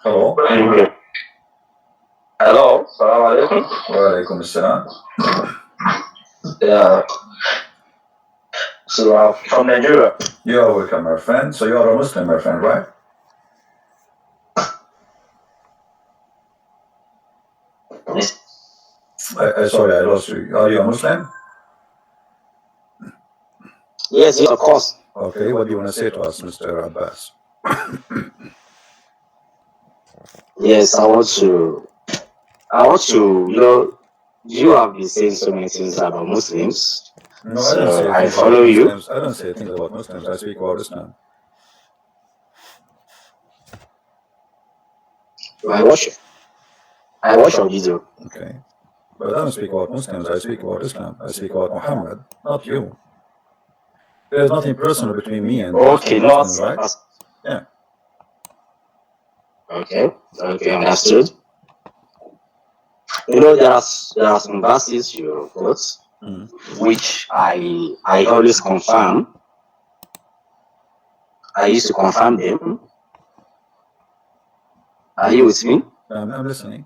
Hello. Hello. Salam alaikum. Wa alaikum assalam. Yeah. So I'm from Nigeria. You are welcome, my friend. So you are a Muslim, my friend, right? Sorry, I lost you. Are you a Muslim? Yes, of course. Okay, what do you want to say to us, Mr. Abbas? Yes, I want to, you have been saying so many things about Muslims. No, I don't say So I things about follow you. Muslims. I don't say things about Muslims. I speak about Islam. I watch your video. Okay. But I don't speak about Muslims. I speak about Islam. I speak about Muhammad, not you. There's nothing personal between me and Okay, Muslims, right? Yeah. Okay, understood. There are some verses you quote, which I always confirm. I used to confirm them. Are you with me? I'm listening.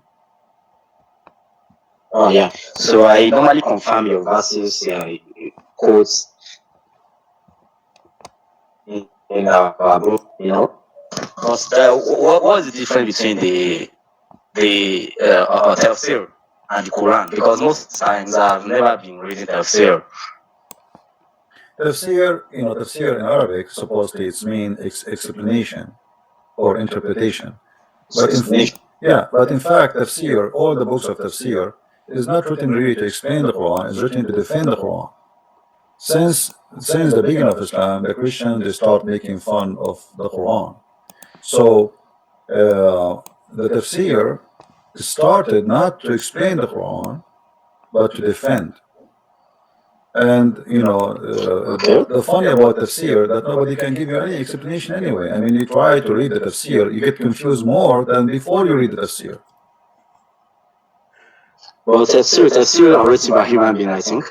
Oh yeah. So I normally confirm your verses, quotes in our book. But what is the difference between the tafsir and the Quran? Because most times I've never been reading tafsir. Tafsir, tafsir in Arabic, supposedly it's mean explanation or interpretation. But in fact, tafsir, all the books of tafsir, is not written really to explain the Quran, it's written to defend the Quran. Since the beginning of Islam, the Christians, they start making fun of the Quran. So the tafsir started not to explain the Quran, but to defend. And the funny about tafsir that nobody can give you any explanation anyway. I mean, you try to read the tafsir, you get confused more than before you read the tafsir. Well, tafsir are written by human beings, I think.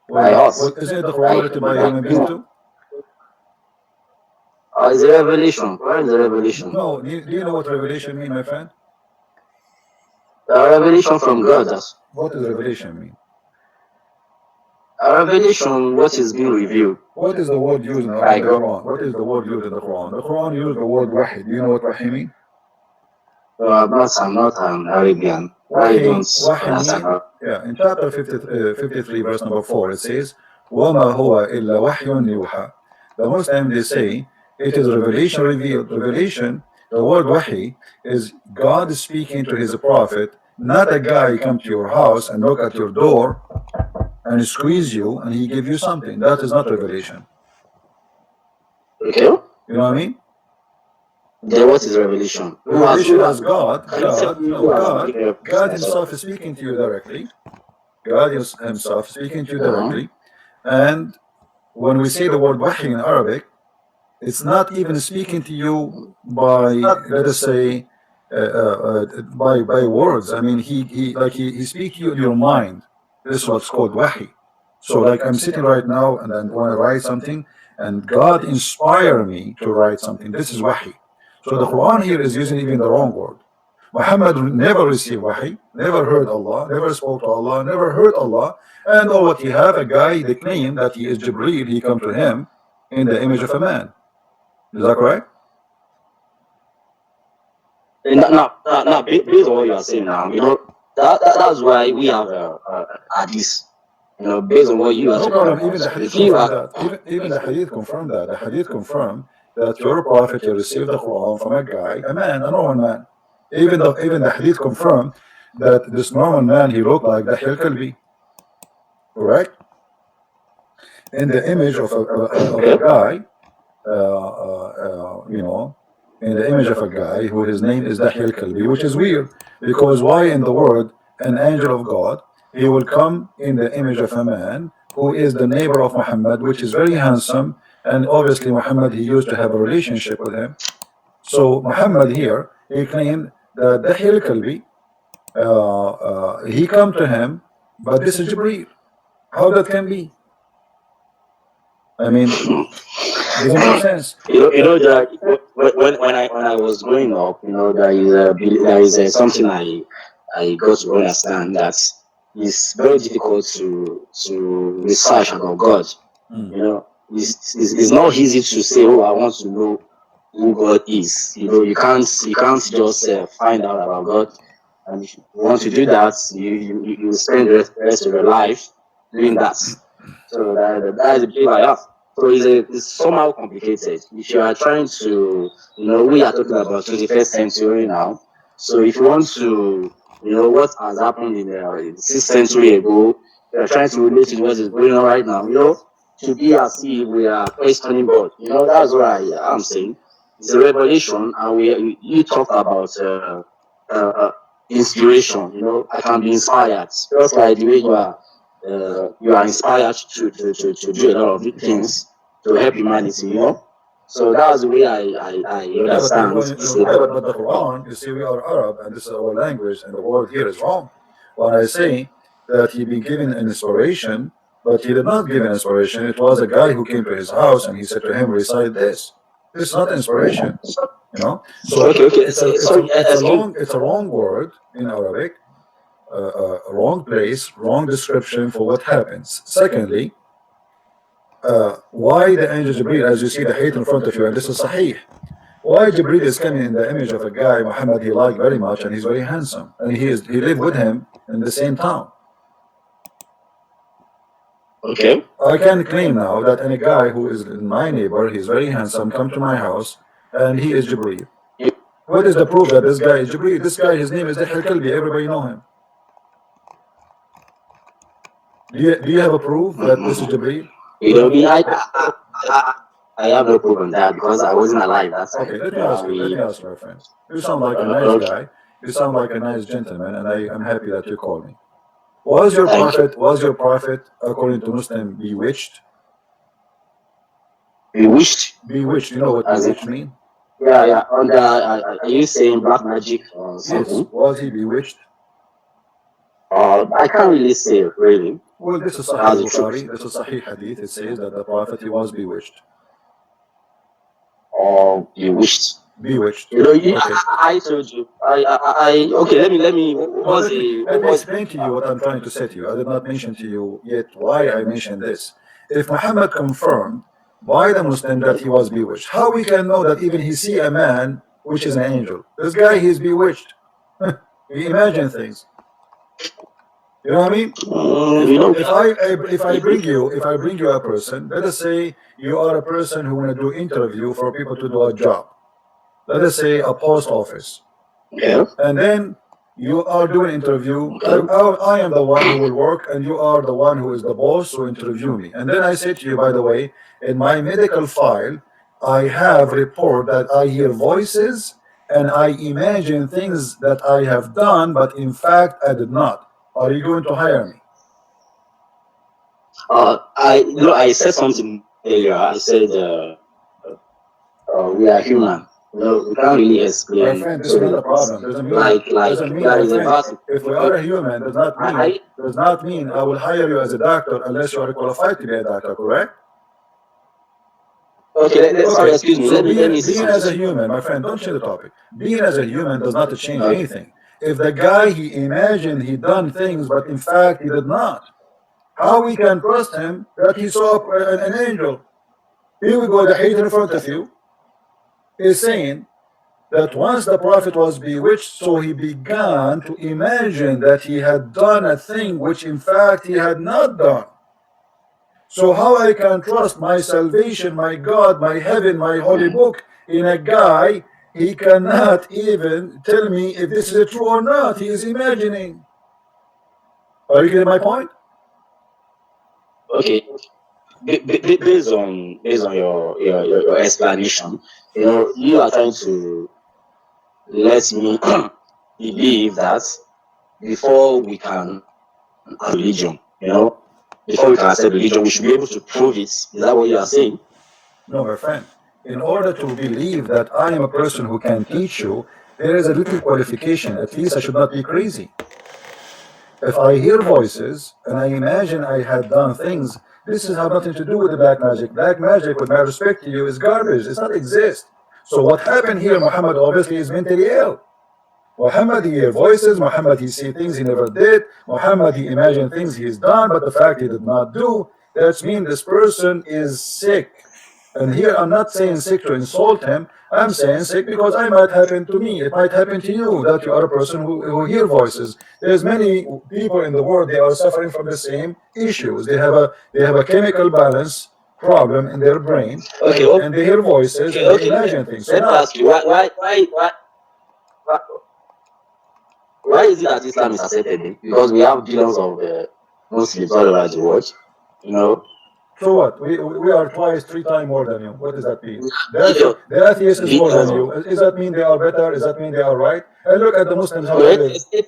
Well, isn't it the Quran written by human beings too? It's a revelation. Where is the revelation? No, do you know what revelation mean, my friend? A revelation from God. What does revelation mean? A revelation, what is being revealed. What is the word used in the Quran? What is the word used in the Quran? The Quran used the word wahi. Do you know what wahi mean? I'm not an Arabian. Wahi mean, in chapter 53, verse number 4, it says, وَمَا هُوَ إِلَّا وَحْيٌ يُوحَى. The Muslims, they say, it is revelation revealed. Revelation, the word wahi, is God speaking to his prophet, not a guy come to your house and knock at your door and squeeze you and he give you something. That is not revelation. Okay. You know what I mean? Then what is revelation? Revelation is God himself is speaking to you directly. God himself speaking to you directly. And when we say the word wahi in Arabic, it's not even speaking to you by, let us say, by words. I mean, he speaks to you in your mind. This is what's called wahi. So like I'm sitting right now and I want to write something, and God inspire me to write something. This is wahi. So the Quran here is using even the wrong word. Muhammad never received wahi, never heard Allah, never spoke to Allah, never heard Allah, and all what he have, a guy, they claim that he is Jibreel, he come to him in the image of a man. Is that correct? Now, based on what you are saying now, that's why we have hadith. Based on what you are talking about. Even the hadith confirmed that. Even the hadith confirmed that. The hadith confirmed that your prophet, you received the Quran from a guy, a man, a normal man. Even the hadith confirmed that this normal man, he looked like the Kalbi. Correct? In the image of a guy, in the image of a guy who his name is Dahyal Kalbi, which is weird, because why in the word an angel of God, he will come in the image of a man who is the neighbor of Muhammad, which is very handsome, and obviously Muhammad, he used to have a relationship with him. So Muhammad here, he claimed that Dahyal Kalbi, he come to him, but this is Jibreel. How that can be? I mean, doesn't make sense. Jack, when I was growing up, there is something I got to understand that it's very difficult to research about God. Mm. It's not easy to say, oh, I want to know who God is. You can't just find out about God. And if you want to do that, you spend the rest of your life doing that. So that is the belief I have. So it's somehow complicated. If you are trying to, we are talking about 21st century now. So if you want to, what has happened in the 6th century ago, you are trying to relate to what is going on right now, to be as if we are questioning God. That's what I'm saying. It's a revelation, and you talked about uh, inspiration. I can be inspired, just like the way you are inspired to do a lot of things to help humanity. So that's the way I Yeah, but understand. but the Quran, you see, we are Arab, and this is our language, and the word here is wrong. When I say that he been given an inspiration, but he did not give an inspiration. It was a guy who came to his house, and he said to him, "Recite this." This is not inspiration, you know. So Okay. Excuse. it's a wrong word in Arabic, a wrong place, wrong description for what happens. Secondly, why the angel Jibreel, as you see the hate in front of you, and this is Sahih. Why Jibreel is coming in the image of a guy Muhammad he liked very much, and he's very handsome, and he lived with him in the same town. Okay. I can claim now that any guy who is my neighbor, he's very handsome, come to my house, and he is Jibreel. What is the proof that this guy is Jibreel? This guy, his name is Dihya Kalbi. Everybody know him. Do you have a proof that this is Jibreel? I have no proof on that because I wasn't alive that time. Okay, let me ask you. Let me ask you, my friend. You sound like a nice guy. You sound like a nice gentleman, and I'm happy that you called me. Was your prophet? Was your prophet, according to Muslim, bewitched? Bewitched. Bewitched. You know what bewitched mean? Yeah. Are you saying black magic or something? Yes. Was he bewitched? I can't really say really. Well, this is Sahih Bukhari. This is Sahih Hadith. It says that the prophet he was bewitched. Or bewitched. Bewitched. Okay. Okay. I told you. Okay. Let me. Let me explain to you what I'm trying to say to you. I did not mention to you yet why I mentioned this. If Muhammad confirmed by the Muslim that he was bewitched, how we can know that even he see a man which is an angel? This guy, he's bewitched. We imagine things. You know what I mean? If I bring you a person, let us say you are a person who want to do interview for people to do a job. Let us say a post office. Yeah. And then you are doing interview. I am the one who will work, and you are the one who is the boss who interview me. And then I say to you, by the way, in my medical file, I have report that I hear voices and I imagine things that I have done, but in fact I did not. Are you going to hire me? I said something earlier. I said we are human. We can't really explain. My friend, this is not a problem. Doesn't mean, my friend, if we are a human, does not mean I will hire you as a doctor unless you are qualified to be a doctor, correct? Okay, sorry, excuse me. So let me say being as a something. human, my friend, don't change the topic. Being as a human does not change anything. If the guy he imagined he done things, but in fact he did not, how we can trust him that he saw an angel? Here we go. The hadith in front of you is saying that once the prophet was bewitched, so he began to imagine that he had done a thing which in fact he had not done. So how I can trust my salvation, my God, my heaven, my holy book in a guy, he cannot even tell me if this is true or not. He is imagining. Are you getting my point? Okay, based on your explanation, you are trying to let me believe that before we can have religion, before we can accept religion, we should be able to prove it. Is that what you are saying? No, my friend. In order to believe that I am a person who can teach you, there is a little qualification. At least I should not be crazy. If I hear voices and I imagine I had done things, this has nothing to do with the black magic. Black magic, with my respect to you, is garbage. It does not exist. So what happened here, Muhammad obviously is mentally ill. Muhammad, he hear voices. Muhammad, he see things he never did. Muhammad, he imagine things he's done, but the fact he did not do. That means this person is sick. And here I'm not saying sick to insult him. I'm saying sick because it might happen to me. It might happen to you that you are a person who hear voices. There's many people in the world, they are suffering from the same issues. They have a chemical balance problem in their brain, Okay, and they hear voices and they imagine things. So let me now, ask you, why is it that Islam is accepted? Because we have billions of Muslims all over the world, you know. so what? We are twice, 3 times more than you. What does that mean? Billions, The atheist is more than billions you. of. Does that mean they are better? Does that mean they are right? And look at the Muslims how No, they live. My it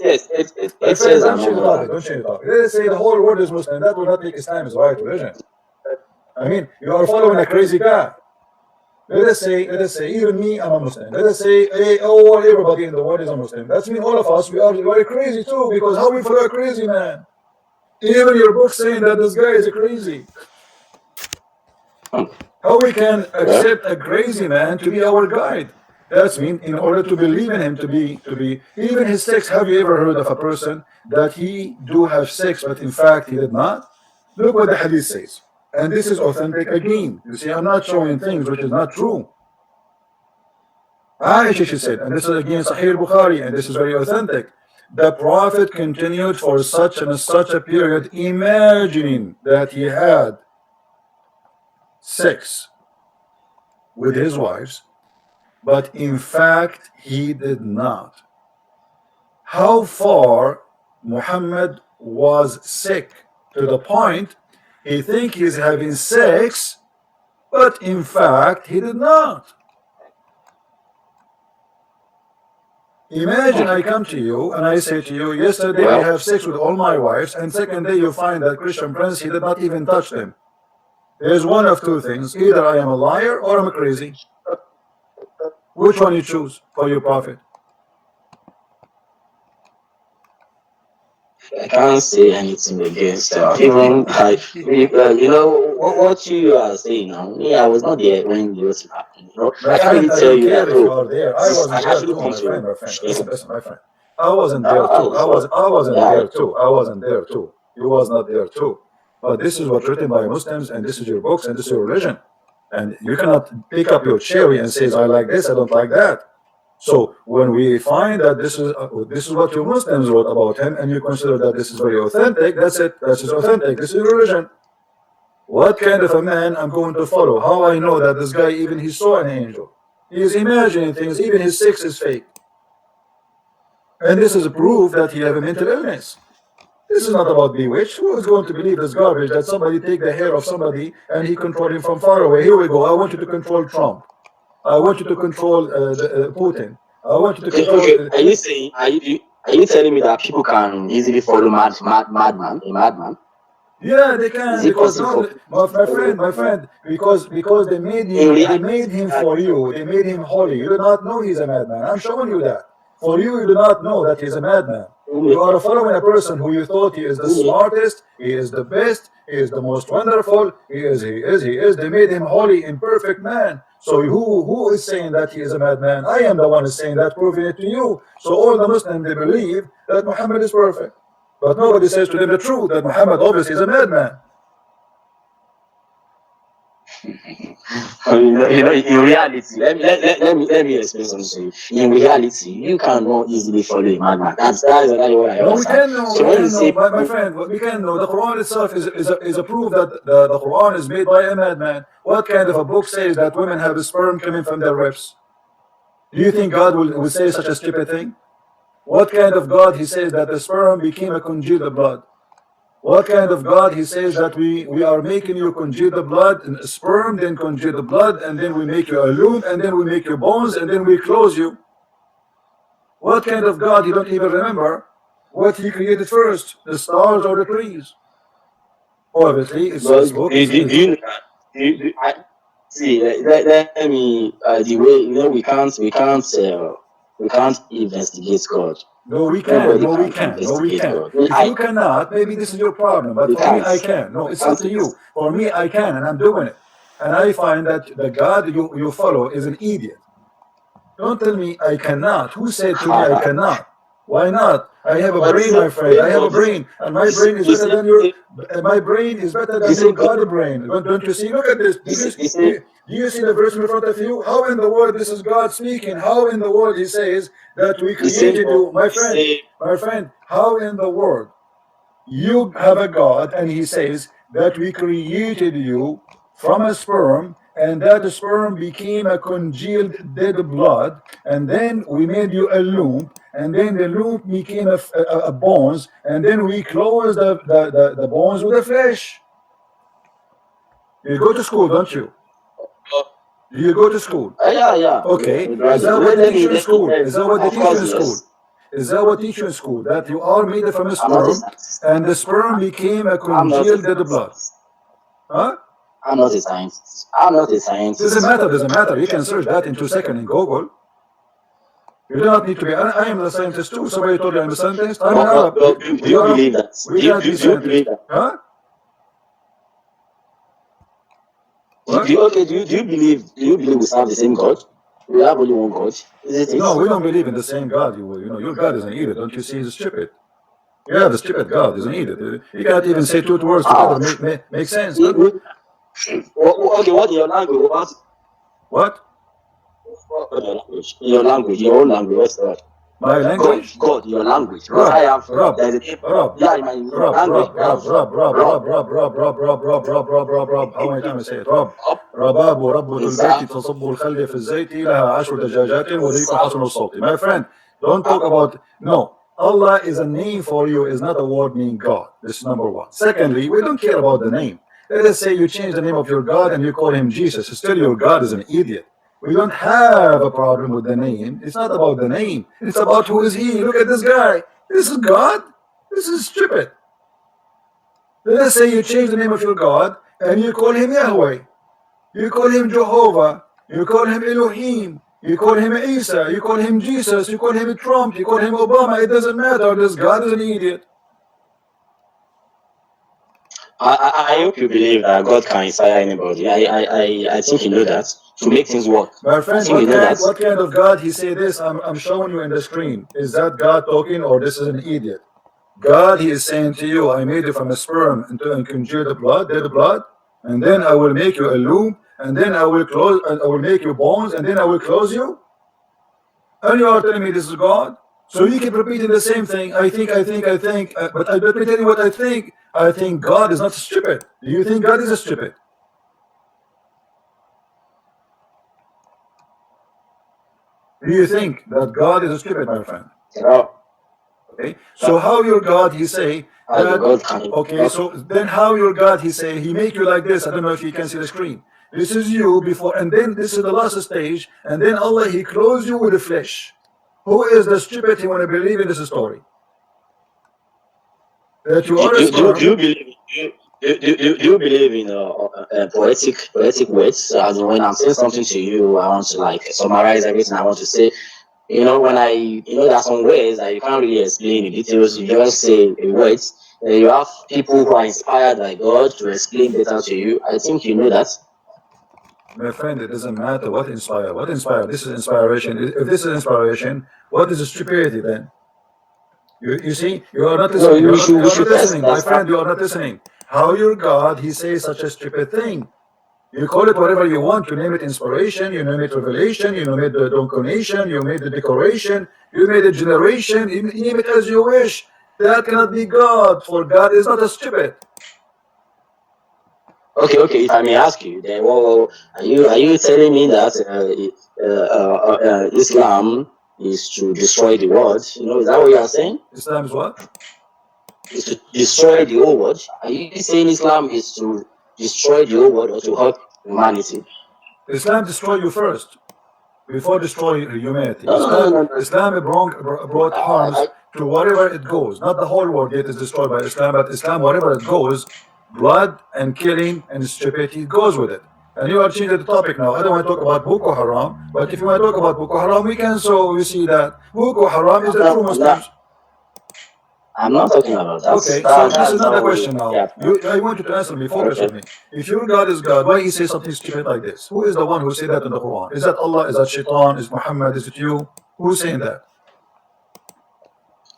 friend, says don't I'm not change the more topic. than. Don't change the topic. Let us say the whole world is Muslim. That will not make Islam is right religion. I mean, you are following a crazy guy. Let us say, even me, I'm a Muslim. Let us say, hey, oh, everybody in the world is a Muslim. That means all of us, we are crazy too, because how we follow a crazy man? Even your book saying that this guy is crazy. How we can accept a crazy man to be our guide? That's mean in order to believe in him to be even his sex. Have you ever heard of a person that he do have sex, but in fact he did not? Look what the hadith says. And this is authentic again. You see, I'm not showing things which is not true. Aisha, she said, and this is again Sahih Bukhari, and this is very authentic. The Prophet continued for such and such a period, imagining that he had sex with his wives, but in fact he did not. How far Muhammad was sick to the point he think he's having sex, but in fact he did not. Imagine I come to you and I say to you, yesterday I have sex with all my wives, and second day you find that Christian prince, he did not even touch them. There's one of two things. Either I am a liar or I'm crazy. Which one you choose for your prophet? I can't say anything against even you know what you are saying now. Me, I was not there when the was happened. You know, My I can't friend, really I tell don't you care that. if you Oh, are there. I I wasn't there actually too, come my friend. to My friend, share. listen, my friend. I wasn't there too. I wasn't there too. I wasn't there too. You was not there too. But this is what's written by Muslims, and this is your books, and this is your religion. And you cannot pick up your cherry and say, I like this, I don't like that. So when we find that this is what your Muslims wrote about him, and you consider that this is very authentic, that's it. This is authentic. This is your religion. What kind of a man I'm going to follow? How I know that this guy even he saw an angel? He is imagining things. Even his sex is fake. And this is a proof that he have a mental illness. This is not about bewitched. Who is going to believe this garbage that somebody take the hair of somebody and he control him from far away? Here we go. I want you to control Trump. I want you to control Putin. I want you to Okay, control. are you saying are you telling me that people can easily follow madman, a madman? Yeah, they Is can it because possible no, for people to follow? my friend, because In they reality, made him for you. They made him holy. You do not know he's a madman. I'm showing you that. For you do not know that he's a madman. You are following a person who you thought he is the smartest, he is the best, he is the most wonderful, he is. They made him holy and perfect man. So who is saying that he is a madman? I am the one is saying that, proving it to you. So all the Muslims, they believe that Muhammad is perfect. But nobody says to them the truth that Muhammad obviously is a madman. In reality, let me explain something to you. In reality, you cannot easily follow a madman. That's exactly what I No, we understand. can know, So we when you can know, say my friend, we can know. The Quran itself is a proof that the Quran is made by a madman. What kind of a book says that women have a sperm coming from their ribs? Do you think God will say such a stupid thing? What kind of God he says that the sperm became a congealed blood? What kind of God he says that we are making you congeal the blood and sperm, then congeal the blood, and then we make you a loom, and then we make you bones, and then we close you? What kind of God you don't even remember what he created first, the stars or the trees? Obviously, it's well, this book do you know that? See, let me the way we can't investigate God. no, we can, Nobody no, we can can, no, we investigate can. God. If you cannot, maybe this is your problem. But We for me, can't. I can. No, We it's can't up to you. For me, I can, and I'm doing it. And I find that the God you follow is an idiot. Don't tell me I cannot. Who said to me I cannot? Why not? I have a brain, my friend. I have a brain, and my brain is better than your. My brain is better the than your same God God, brain. Don't you see? Look at this. the, the Do same. you see the verse in front of you? How in the world this is God speaking? How in the world He says that we The same created God, you, my the friend? same. My friend, how in the world you have a God and He says that we created you from a sperm, and that sperm became a congealed dead blood, and then we made you a loop, and then the loop became a bones, and then we closed the bones with the flesh. You go to school, don't you? Do you go to school? Yeah, yeah. Okay, is that what Let, they let teach me, you in let me, school? Is that what they of teach you course, in school? yes. Is that what they teach you in school? That you are made from a I'm not a sperm, scientist. and the sperm became a I'm not a congealed dead blood? scientist. Huh? I'm not a scientist. I'm not a Doesn't scientist. matter, doesn't matter. You can search that in 2 seconds in Google. You do not need to be. I am a scientist too. Somebody told you I'm a scientist. I'm an Arab. Do We you Arab. believe that? We cannot be Do you believe scientists. that? Huh? What? Do you believe we serve the same God? We have only one God, isn't it? No, we don't believe in the same God. You know, your God is an idiot. Don't you see? He's stupid. You have a stupid God. He's an idiot. You cannot even say two words Ah, together. Make sense. we, Don't, we, okay, what in your language? what? In your language, your own language, what's that? My language? God, your language. Because I Rab, have, Rab, there's a name, Rab, yeah, in my Rab, language, Rab, we have Rab, Rab, Rab, Rob, Rab, Rab, Rab, Rab, Rab, Rab, Rab, Rab, Rab, Rab. How many times I say it? Rab. Rob, رباب ربة البيت Zab, تصب الخل في الزيت لها 10 دجاجات وريق Zab. حسن الصوت. My friend, don't talk about. No, Allah is a name for you, is not a word meaning God. This is number one. Secondly, we don't care about the name. Let us say you change the name of your God and you call him Jesus. Still, your God is an idiot. We don't have a problem with the name. It's not about the name. It's about who is he. Look at this guy. This is God. This is stupid. Let us say you change the name of your God and you call him Yahweh. You call him Jehovah. You call him Elohim. You call him Isa. You call him Jesus. You call him Trump. You call him Obama. It doesn't matter. This God is an idiot. I hope you believe that God can inspire anybody. I think you know that to make things work. My I friend, think you know that. what kind of God he say this? I'm showing you in the screen. Is that God talking or this is an idiot? God, he is saying to you, I made you from a sperm and congealed the blood, dead blood, and then I will make you a loop, and then I will close, and I will make you bones, and then I will close you. And you are telling me this is God? So you keep repeating the same thing. I think. But let me tell you what I think. I think God is not stupid. Do you think God is a stupid? Do you think that God is a stupid, my friend? No, Okay. So how your God he say your that? God can. Okay. So then how your God he say he make you like this? I don't know if you can see the screen. This is you before, and then this is the last stage, and then Allah he clothes you with the flesh. Who is the stupid he want to believe in this story? That you are a Do sperm. you believe? Do you believe in poetic words? As in when I'm saying something to you, I want to like summarize everything I want to say. When there are some words that you can't really explain in details. You just say a word. You have people who are inspired by God to explain better to you. I think you know that. My friend, it doesn't matter what inspire. What inspire? This is inspiration. If this is inspiration, what is stupidity then? You see, you are not No, listening. You we are not should first listening, my understand. friend. You are not listening. How your God he says such a stupid thing? You call it whatever you want. You name it inspiration. You name it revelation. You name it the donation. You made the decoration. You made a generation. You name it as you wish. That cannot be God. For God is not a stupid. Okay. If I may ask you, then are you telling me that Islam is to destroy the world? Is that what you are saying? Islam is what? Is to destroy the whole world? Are you saying Islam is to destroy the whole world or to help humanity? Islam destroy you first before destroy humanity. No, no, no, no, no. Islam brought harms I, to wherever it goes. Not the whole world yet is destroyed by Islam, but Islam, wherever it goes, blood and killing and stupidity goes with it. And you are changing the topic now. I don't want to talk about Boko Haram, but if you want to talk about Boko Haram, we can. So you see that Boko Haram is the true I'm not. Muslims. I'm not talking about that. Okay, so this That's is not the not what question now. yeah. I want you to answer me. Focus Okay. with me. If your God is God, why he say something stupid like this? Who is the one who said that in the Quran? Is that Allah? Is that Shaitan? Is Muhammad? Is it you? Who's saying that?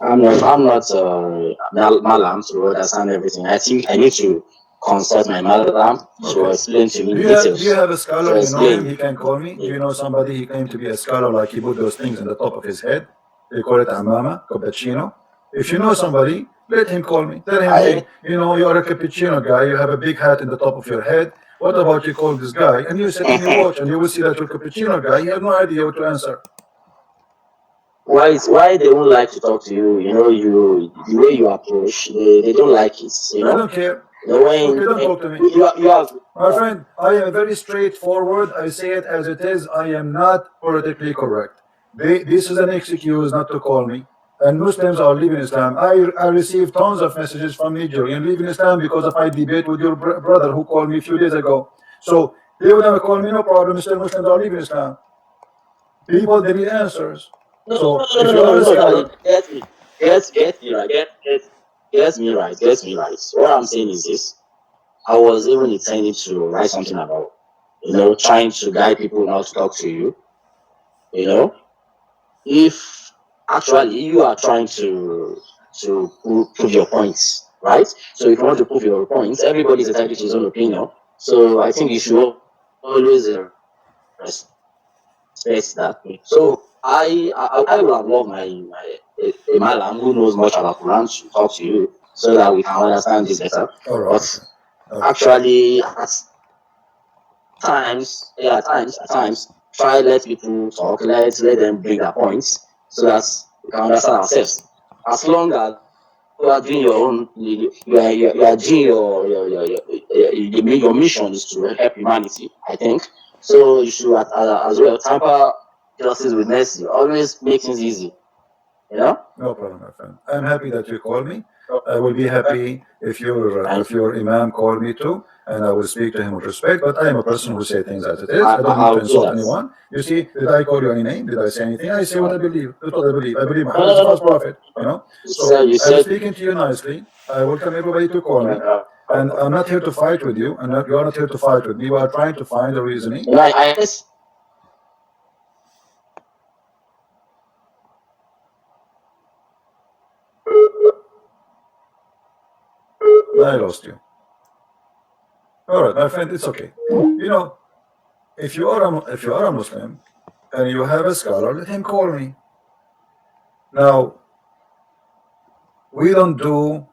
I'm not Malam to understand everything. I think I need to consult my Malam to Okay. explain to me Do in you details. have a To scholar? You know him? explain. He can call me. Do you know somebody? He claimed to be a scholar, like he put those things in the top of his head. They call it amama, cappuccino. If you know somebody, let him call me. Tell him, I hey, you know, you are a cappuccino guy. You have a big hat in the top of your head. What about you call this guy? And you sit and you watch, and you will see that your cappuccino guy, he has no idea what to answer. why they don't like to talk to you? You know, the way you approach, they don't like it. I don't care. When Okay, don't talk to me. you have My friend, I am very straightforward. I say it as it is. I am not politically correct. This is an excuse not to call me. And Muslims are leaving Islam. I received tons of messages from Nigerian leaving Islam because of my debate with your brother who called me a few days ago. So they would never call me, no problem. Still Muslims are leaving Islam. People, they need answers. no So no if no you no are no a no Charlie, scholar, get me right, get me right. What I'm saying is this: I was even intending to write something about, trying to guide people not to talk to you. You know, if actually you are trying to prove your points, right? So if you want to prove your points, everybody is entitled to his own opinion. So I think you should always respect that. So I would have loved a Malam who knows much about Quran to talk to you so that we can understand this better. all right, But okay. Okay. actually, at times, try let people talk, let them bring their points so that we can understand ourselves. As long as you are doing your own, you are doing your mission is to help humanity, I think. So you should as well temper justice with mercy. Always make things easy, you know. No problem, my friend. I'm happy that you called me. I will be happy if your imam called me too, and I will speak to him with respect. But I am a person who say things as it is. I don't need to I'll do insult that. anyone. You see, did I call you any name? Did I say anything? I say what I believe. That's what I believe. I believe No, Muhammad is no, a no, false no. prophet. You know. You So said you I'm said speaking to you nicely. I welcome everybody to call me, and I'm not here to fight with you, and you are not here to fight with me. We are trying to find a reasoning. I guess I lost you. All right, my friend, it's okay. You know, if you are a Muslim and you have a scholar, let him call me. Now, we don't do,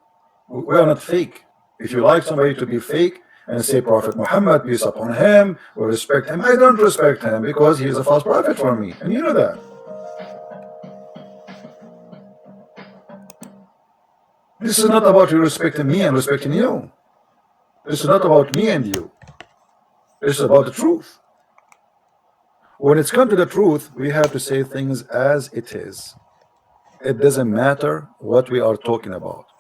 we are not fake. If you like somebody to be fake and say Prophet Muhammad, peace upon him, we respect him, I don't respect him because he is a false prophet for me. And you know that. This is not about you respecting me and respecting you. This is not about me and you. This is about the truth. When it's come to the truth, we have to say things as it is. It doesn't matter what we are talking about.